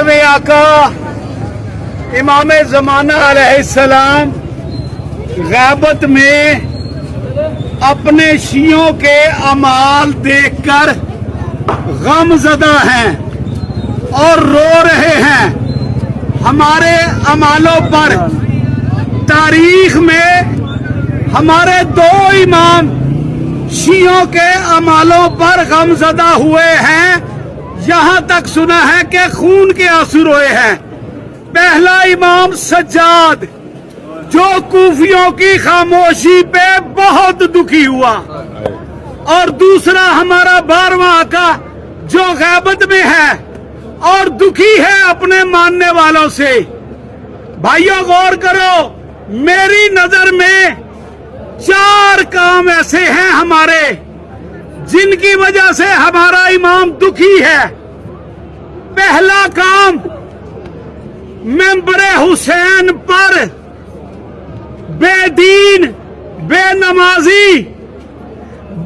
जनाब आका इमाम ज़माना अलैहिस्सलाम गैबत में अपने शियों के अमाल देखकर गमज़दा हैं और रो रहे हैं। हमारे अमालों पर तारीख में हमारे दो इमाम शियों के अमालों पर गमज़दा हुए हैं। यहाँ तक सुना है कि खून के आंसू रोए हैं। पहला इमाम सज्जाद जो कूफियों की खामोशी पे बहुत दुखी हुआ, और दूसरा हमारा 12वां आका जो गैबत में है और दुखी है अपने मानने वालों से। भाइयों गौर करो, मेरी नजर में 4 काम ऐसे हैं हमारे जिनकी वजह से हमारा इमाम दुखी है। पहला काम, मेंबरे हुसैन पर बेदीन बेनमाजी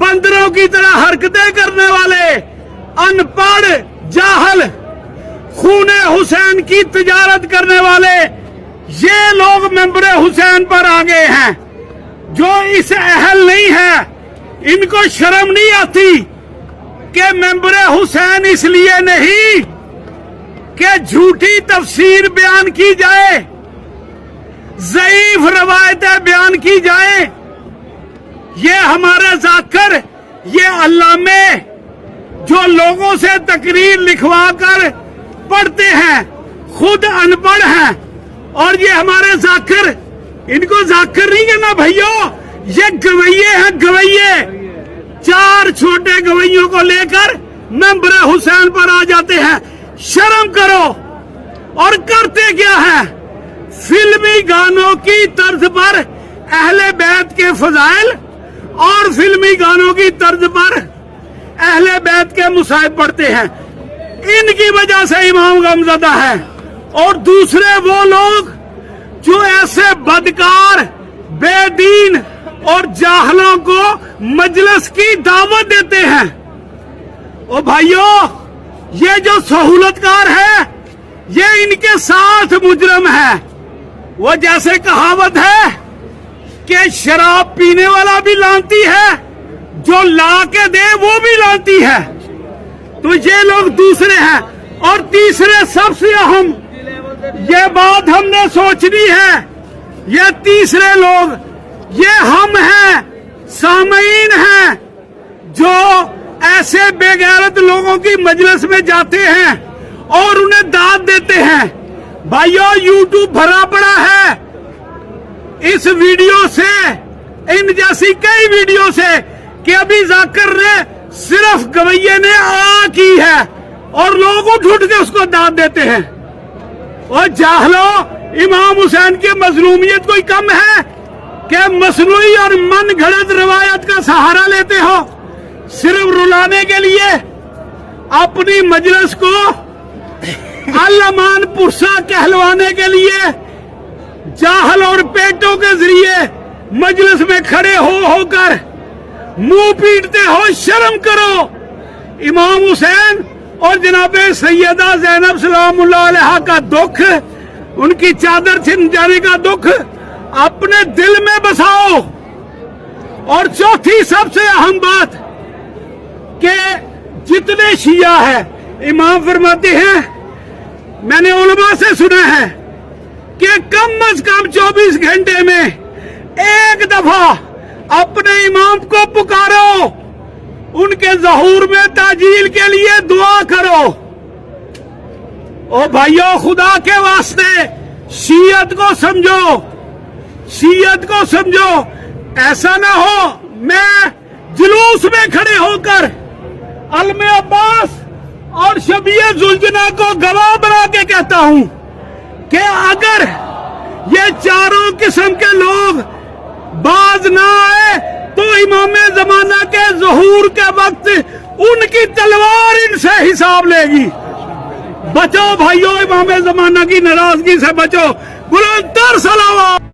बंदरों की तरह हरकतें करने वाले अनपढ़ जाहल खूने हुसैन की तिजारत करने वाले ये लोग मेंबरे हुसैन पर आ गए हैं। जो इस अहल नहीं है, इनको शर्म नहीं आती कि मेंबरे हुसैन इसलिए नहीं कि झूठी तफसीर बयान की जाए, ज़ईफ रवायतें बयान की जाए। ये हमारे जाकर, ये अल्लामे जो लोगों से तकरीर लिखवा कर पढ़ते हैं, खुद अनपढ़ हैं, और ये हमारे जाकर, इनको जाकर नहीं कहना भैया, ये गवैये हैं, गवैये। 4 छोटे गवैयों को लेकर मेंबर हुसैन पर आ जाते हैं। शर्म करो। और करते क्या है? फिल्मी गानों की तर्ज पर अहले बैत के फजाइल और फिल्मी गानों की तर्ज पर अहले बैत के मुसाहिब पढ़ते हैं। इनकी वजह से इमाम गमज़दा है। और दूसरे वो लोग जो ऐसे बदकार, बेदीन और जाहलों को मजलिस की दावत देते हैं। ओ भाइयों, ये जो सहूलतकार है, ये इनके साथ मुजरम है। वो जैसे कहावत है कि शराब पीने वाला भी लानती है, जो ला के दे वो भी लानती है। तो ये लोग दूसरे हैं। और तीसरे सबसे अहम ये बात हमने सोचनी है, ये तीसरे लोग ये हम हैं, सामईन हैं, जो ऐसे बेगैरत लोगों की मजलिस में जाते हैं और उन्हें दाद देते हैं। भाइयों, यूट्यूब भरा पड़ा है इस वीडियो से, इन जैसी कई वीडियो से, कि अभी जाकर ने सिर्फ गवैये ने आ की है और लोग उठ उठ के उसको दाद देते हैं। और जाहलो, इमाम हुसैन की मजलूमियत कोई कम है कि मसनूई और मन घड़त रवायत का सहारा लेते हो सिर्फ रुलाने के लिए? अपनी मजलिस को अल-अमान पुरसा कहलवाने के लिए जाहल और पेटों के जरिए मजलिस में खड़े होकर मुंह पीटते हो। शर्म करो। इमाम हुसैन और जनाबे सैयदा ज़ैनब सलामुल्लाह अलैहा का दुख, उनकी चादर छिन जाने का दुख अपने दिल में बसाओ। और चौथी सबसे अहम बात कि जितने शिया है, इमाम फरमाते हैं, मैंने उलमा से सुना है कि कम अज कम 24 घंटे में एक दफा अपने इमाम को पुकारो, उनके ज़हूर में ताजील के लिए दुआ करो। ओ भाइयों, खुदा के वास्ते शियत को समझो, शियत को समझो। ऐसा ना हो मैं जुलूस में खड़े होकर अलमे अब्बास और शबीए जुलजना को गवाह बना के कहता हूं कि अगर ये चारों किस्म के लोग बाज ना आए तो इमाम ज़माना के ज़हूर के वक्त उनकी तलवार इनसे हिसाब लेगी। बचो भाइयों, इमाम ज़माना की नाराजगी से बचो। बुलंद तर सलावत।